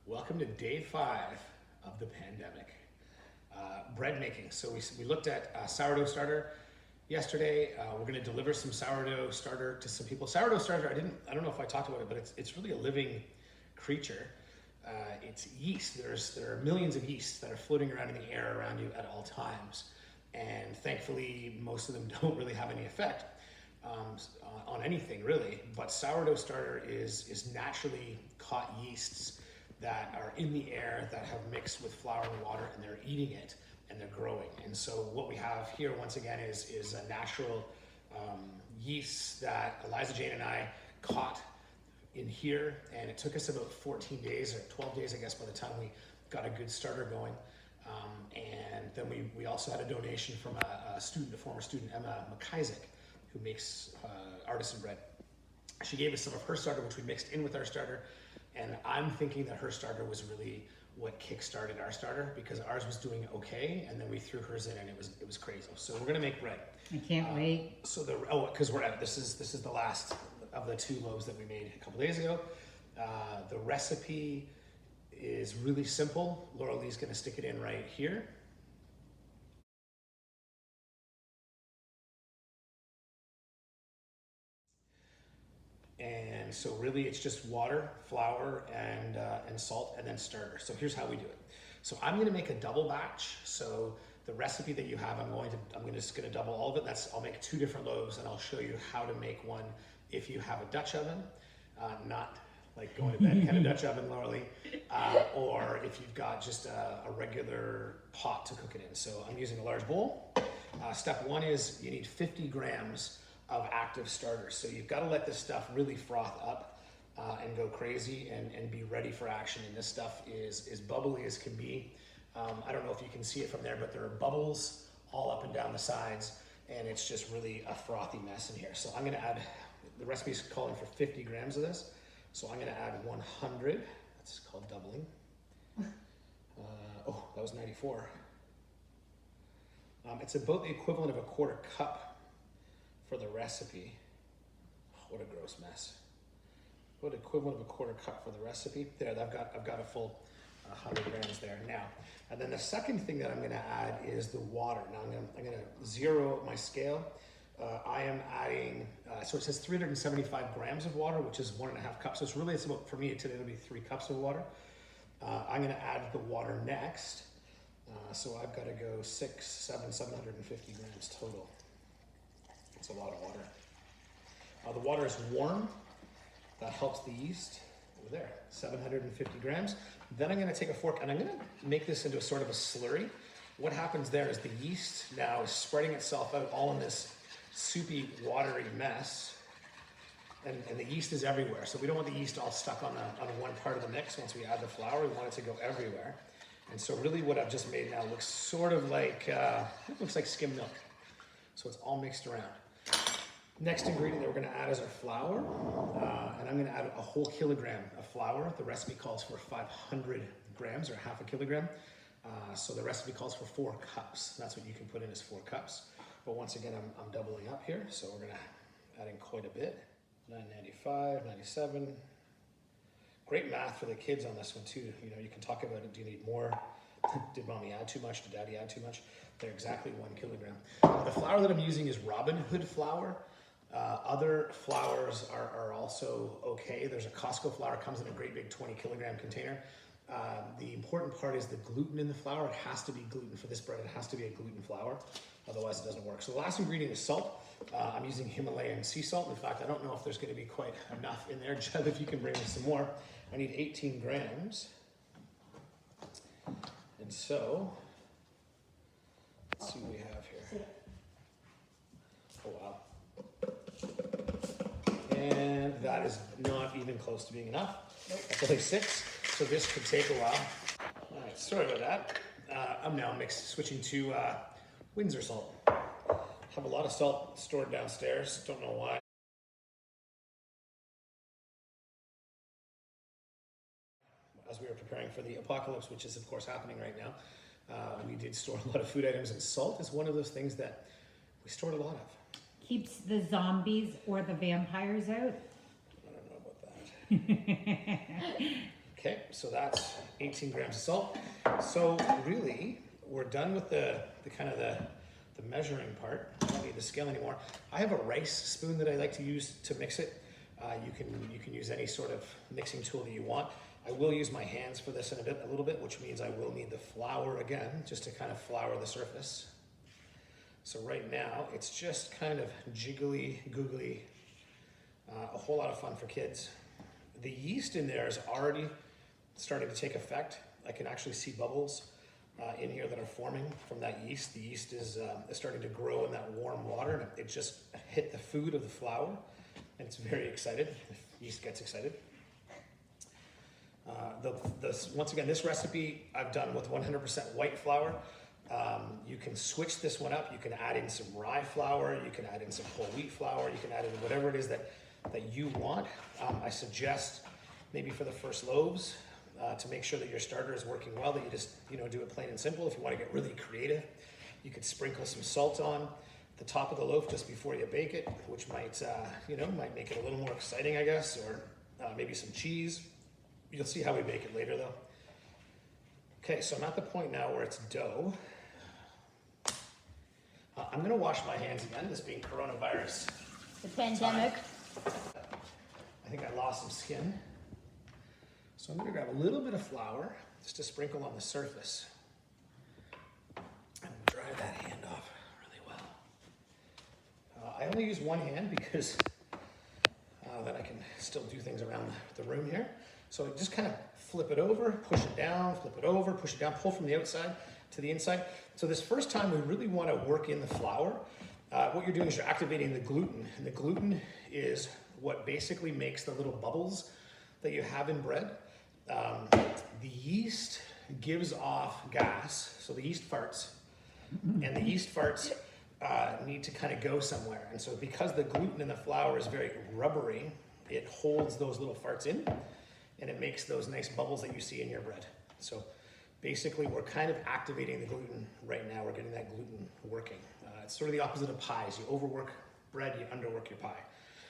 Welcome to day 5 of the pandemic. Bread making. So we looked at sourdough starter yesterday. We're going to deliver some sourdough starter to some people. Sourdough starter, I don't know if I talked about it, but it's really a living creature. It's yeast. There are millions of yeasts that are floating around in the air around you at all times. And thankfully, most of them don't really have any effect on anything really. But sourdough starter is naturally caught yeasts that are in the air that have mixed with flour and water, and they're eating it and they're growing. And so what we have here once again is a natural yeast that Eliza Jane and I caught in here, and it took us about 14 days or 12 days, I guess, by the time we got a good starter going. And then we also had a donation from a former student, Emma McIsaac, who makes artisan bread. She gave us some of her starter, which we mixed in with our starter. And I'm thinking that her starter was really what kick-started our starter, because ours was doing okay, and then we threw hers in, and it was crazy. So we're gonna make bread. I can't wait. So because this is the last of the 2 loaves that we made a couple days ago. The recipe is really simple. Laura Lee's gonna stick it in right here. And so really it's just water, flour, and salt, and then starter. So here's how we do it. So I'm gonna make a double batch. So the recipe that you have, I'm just gonna double all of it. I'll make 2 different loaves, and I'll show you how to make one if you have a Dutch oven, not like going to bed kind of Dutch oven, Laura Lee, or if you've got just a regular pot to cook it in. So I'm using a large bowl. Step 1 is you need 50 grams of active starter. So you've got to let this stuff really froth up and go crazy and be ready for action. And this stuff is bubbly as can be. I don't know if you can see it from there, but there are bubbles all up and down the sides, and it's just really a frothy mess in here. So I'm gonna add, the recipe's calling for 50 grams of this. So I'm gonna add 100, that's called doubling. Oh, that was 94. It's about the equivalent of a 1/4 cup for the recipe. Oh, what a gross mess. What equivalent of a 1/4 cup for the recipe. There, I've got a full 100 grams there now. And then the second thing that I'm gonna add is the water. Now I'm gonna zero my scale. I am adding, so it says 375 grams of water, which is 1.5 cups. So it's about, for me today, it'll be 3 cups of water. I'm gonna add the water next. So I've gotta go 750 grams total. It's a lot of water. The water is warm. That helps the yeast. Over there, 750 grams. Then I'm gonna take a fork and I'm gonna make this into a sort of a slurry. What happens there is the yeast now is spreading itself out all in this soupy, watery mess. And the yeast is everywhere. So we don't want the yeast all stuck on one part of the mix. Once we add the flour, we want it to go everywhere. And so really what I've just made now looks sort of like, it looks like skim milk. So it's all mixed around. Next ingredient that we're gonna add is our flour. And I'm gonna add a whole kilogram of flour. The recipe calls for 500 grams or 1/2 kilogram. So the recipe calls for 4 cups. That's what you can put in as 4 cups. But once again, I'm doubling up here. So we're gonna add in quite a bit. 995, 97. Great math for the kids on this one too. You know, you can talk about it. Do you need more? Did mommy add too much? Did daddy add too much? They're exactly 1 kilogram. The flour that I'm using is Robin Hood flour. Other flours are also okay. There's a Costco flour, comes in a great big 20 kilogram container. The important part is the gluten in the flour. It has to be gluten for this bread. It has to be a gluten flour. Otherwise it doesn't work. So the last ingredient is salt. I'm using Himalayan sea salt. In fact, I don't know if there's going to be quite enough in there. Jeb, if you can bring me some more. I need 18 grams. And so, let's see what we have here. Oh, wow. And that is not even close to being enough. That's only 6, so this could take a while. All right, sorry about that. I'm now switching to Windsor salt. Have a lot of salt stored downstairs, don't know why. As we were preparing for the apocalypse, which is of course happening right now, we did store a lot of food items, and salt is one of those things that we stored a lot of. Keeps the zombies or the vampires out. I don't know about that. Okay, so that's 18 grams of salt. So really, we're done with the measuring part. I don't need the scale anymore. I have a rice spoon that I like to use to mix it. You can use any sort of mixing tool that you want. I will use my hands for this in a little bit, which means I will need the flour again, just to kind of flour the surface. So right now, it's just kind of jiggly, googly, a whole lot of fun for kids. The yeast in there is already starting to take effect. I can actually see bubbles in here that are forming from that yeast. The yeast is starting to grow in that warm water, and it just hit the food of the flour, and it's very excited. The yeast gets excited. Once again, this recipe I've done with 100% white flour. You can switch this one up. You can add in some rye flour. You can add in some whole wheat flour. You can add in whatever it is that you want. I suggest maybe for the first loaves to make sure that your starter is working well, that you just do it plain and simple. If you want to get really creative, you could sprinkle some salt on the top of the loaf just before you bake it, which might make it a little more exciting, I guess, or maybe some cheese. You'll see how we bake it later though. Okay, so I'm at the point now where it's dough. I'm gonna wash my hands again, this being coronavirus. The pandemic. I think I lost some skin. So I'm gonna grab a little bit of flour just to sprinkle on the surface. And dry that hand off really well. I only use one hand because then I can still do things around the room here. So just kind of flip it over, push it down, flip it over, push it down, pull from the outside to the inside. So this first time we really want to work in the flour. What you're doing is you're activating the gluten, and the gluten is what basically makes the little bubbles that you have in bread. The yeast gives off gas, so the yeast farts, and the yeast farts need to kind of go somewhere. And so because the gluten in the flour is very rubbery, it holds those little farts in, and it makes those nice bubbles that you see in your bread. So basically we're kind of activating the gluten right now. We're getting that gluten working. It's sort of the opposite of pies. You overwork bread, you underwork your pie.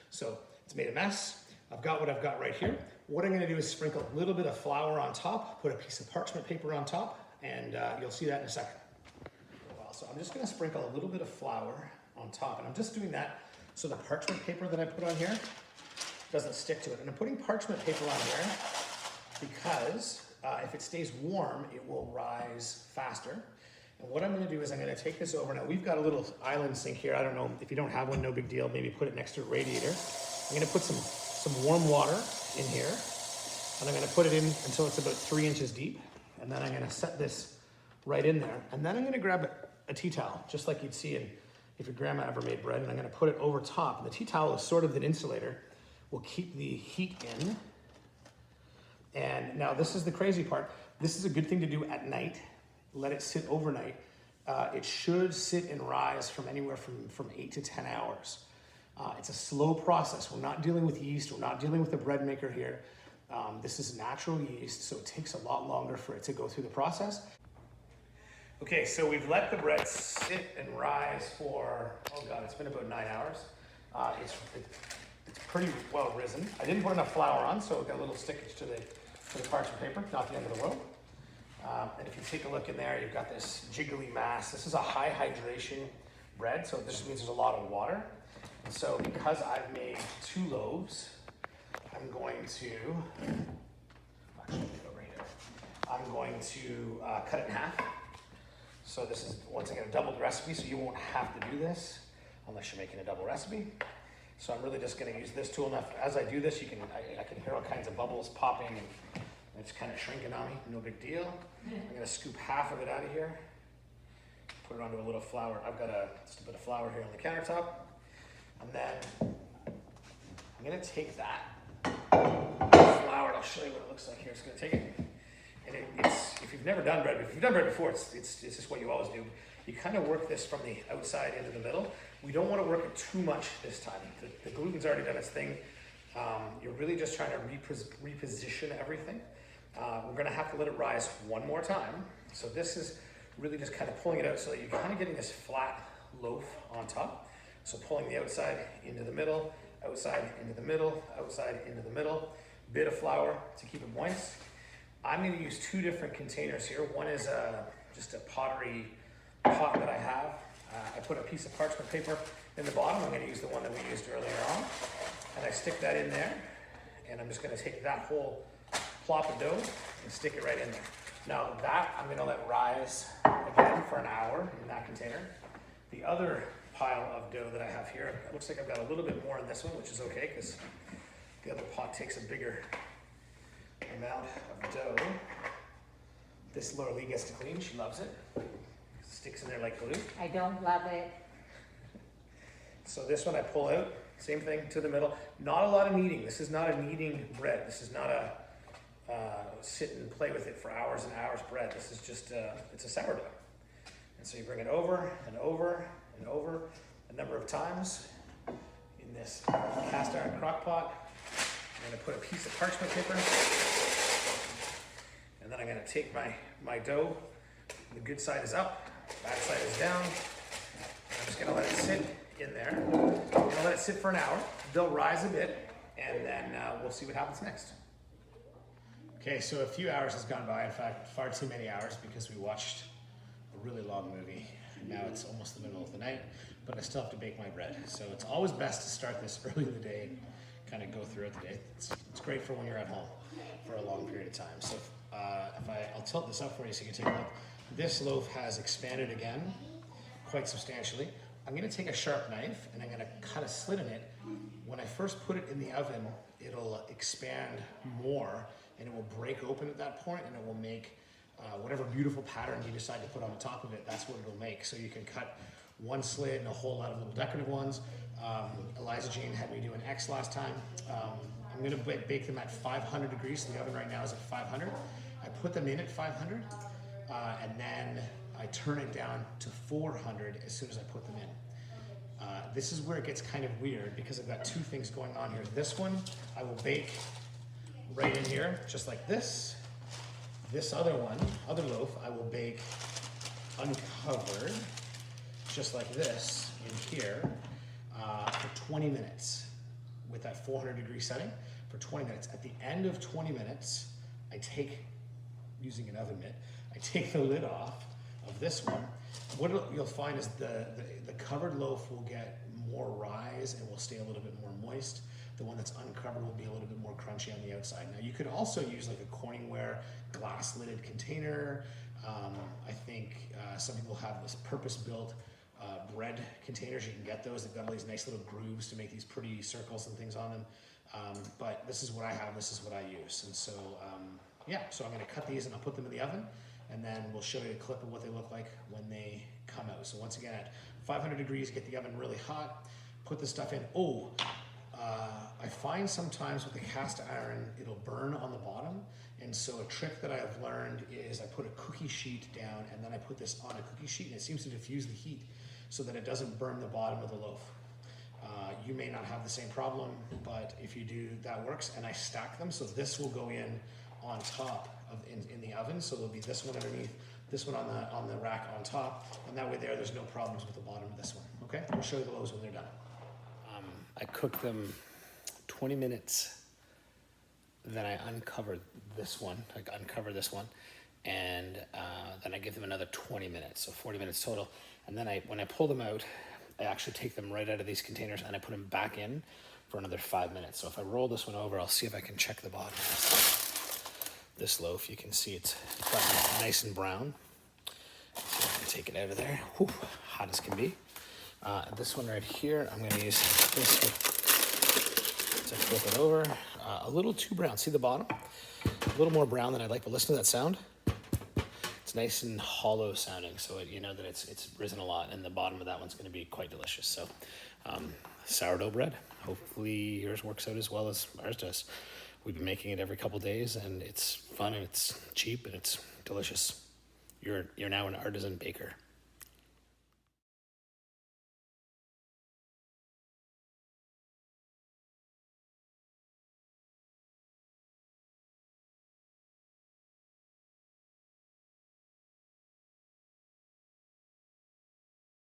So it's made a mess. I've got what I've got right here. What I'm gonna do is sprinkle a little bit of flour on top, put a piece of parchment paper on top, and you'll see that in a second. So I'm just gonna sprinkle a little bit of flour on top, and I'm just doing that so the parchment paper that I put on here doesn't stick to it. And I'm putting parchment paper on here because if it stays warm, it will rise faster. And what I'm gonna do is I'm gonna take this over. Now we've got a little island sink here. I don't know, if you don't have one, no big deal. Maybe put it next to a radiator. I'm gonna put some warm water in here, and I'm gonna put it in until it's about 3 inches deep. And then I'm gonna set this right in there. And then I'm gonna grab a tea towel, just like you'd see if your grandma ever made bread, and I'm gonna put it over top. And the tea towel is sort of an insulator, will keep the heat in. And now this is the crazy part. This is a good thing to do at night. Let it sit overnight. It should sit and rise from anywhere from 8 to 10 hours. It's a slow process. We're not dealing with yeast. We're not dealing with a bread maker here. This is natural yeast, so it takes a lot longer for it to go through the process. Okay, so we've let the bread sit and rise for, oh God, it's been about 9 hours. It's pretty well risen. I didn't put enough flour on, so it got a little stickage to the parchment paper, not the end of the world. And if you take a look in there, you've got this jiggly mass. This is a high hydration bread, so this means there's a lot of water. And so because I've made 2 loaves, I'm going to, actually over here, I'm going to cut it in half. So this is, once again, a doubled recipe, so you won't have to do this unless you're making a double recipe. So I'm really just gonna use this tool. Now, as I do this, I can hear all kinds of bubbles popping, and it's kind of shrinking on me, no big deal. I'm gonna scoop half of it out of here, put it onto a little flour. I've got just a bit of flour here on the countertop. And then I'm gonna take that flour, and I'll show you what it looks like here. It's gonna take it, and it's, if you've never done bread, if you've done bread before, it's just what you always do. You kind of work this from the outside into the middle. We don't want to work it too much this time. The gluten's already done its thing. You're really just trying to reposition everything. We're gonna have to let it rise one more time. So this is really just kind of pulling it out so that you're kind of getting this flat loaf on top. So pulling the outside into the middle, outside into the middle, outside into the middle, bit of flour to keep it moist. I'm going to use two different containers here. One is just a pottery pot that I have. I put a piece of parchment paper in the bottom. I'm going to use the one that we used earlier on. And I stick that in there. And I'm just going to take that whole plop of dough and stick it right in there. Now that I'm going to let rise again for an hour in that container. The other pile of dough that I have here, it looks like I've got a little bit more in this one, which is okay because the other pot takes a bigger amount of dough. This Laura Lee gets to clean, she loves it. Sticks in there like glue. I don't love it. So this one I pull out, same thing to the middle. Not a lot of kneading. This is not a kneading bread. This is not a sit and play with it for hours and hours bread. This is just, it's a sourdough. And so you bring it over and over and over a number of times in this cast iron crock pot. I'm gonna put a piece of parchment paper, and then I'm gonna take my dough. The good side is up, bad side is down. I'm just gonna let it sit in there. I'm gonna let it sit for an hour. They'll rise a bit, and then we'll see what happens next. Okay, so a few hours has gone by. In fact, far too many hours because we watched a really long movie. And now it's almost the middle of the night, but I still have to bake my bread. So it's always best to start this early in the day, kind of go throughout the day. It's great for when you're at home for a long period of time. So I'll tilt this up for you so you can take a look. This loaf has expanded again quite substantially. I'm gonna take a sharp knife and I'm gonna cut a slit in it. When I first put it in the oven, it'll expand more and it will break open at that point and it will make whatever beautiful pattern you decide to put on the top of it, that's what it'll make. So you can cut one slit and a whole lot of little decorative ones. Eliza Jane had me do an X last time. I'm gonna bake them at 500 degrees. So the oven right now is at 500. I put them in at 500 and then I turn it down to 400 as soon as I put them in. This is where it gets kind of weird because I've got two things going on here. This one I will bake right in here, just like this. This other loaf, I will bake uncovered, just like this in here, for 20 minutes with that 400 degree setting for 20 minutes. At the end of 20 minutes, I take, using an oven mitt, I take the lid off of this one. What you'll find is the covered loaf will get more rise and will stay a little bit more moist. The one that's uncovered will be a little bit more crunchy on the outside. Now you could also use like a Corningware glass lidded container. I think some people have this purpose-built bread containers. You can get those. They've got all these nice little grooves to make these pretty circles and things on them. But this is what I have. This is what I use. And so, yeah, so I'm gonna cut these and I'll put them in the oven and then we'll show you a clip of what they look like when they come out. So once again, at 500 degrees, get the oven really hot, put the stuff in. I find sometimes with the cast iron, it'll burn on the bottom. And so a trick that I have learned is I put a cookie sheet down and then I put this on a cookie sheet and it seems to diffuse the heat so that it doesn't burn the bottom of the loaf. You may not have the same problem, but if you do, that works. And I stack them, so this will go in on top of in the oven. So there'll be this one underneath, this one on the rack on top, and that way there's no problems with the bottom of this one. Okay, we'll show you the loaves when they're done. I cooked them 20 minutes, then I uncovered this one, and then I give them another 20 minutes, so 40 minutes total. And then when I pull them out, I actually take them right out of these containers and I put them back in for another 5 minutes. So if I roll this one over, I'll see if I can check the bottom. This loaf, you can see it's quite nice and brown. So I can take it out of there. Whew, hot as can be. This one right here, I'm gonna use this to flip it over. A little too brown, see the bottom? A little more brown than I'd like, but listen to that sound. It's nice and hollow sounding, so you know that it's risen a lot, and the bottom of that one's gonna be quite delicious. So sourdough bread, hopefully yours works out as well as ours does. We've been making it every couple days, and it's fun, and it's cheap, and it's delicious. You're now an artisan baker.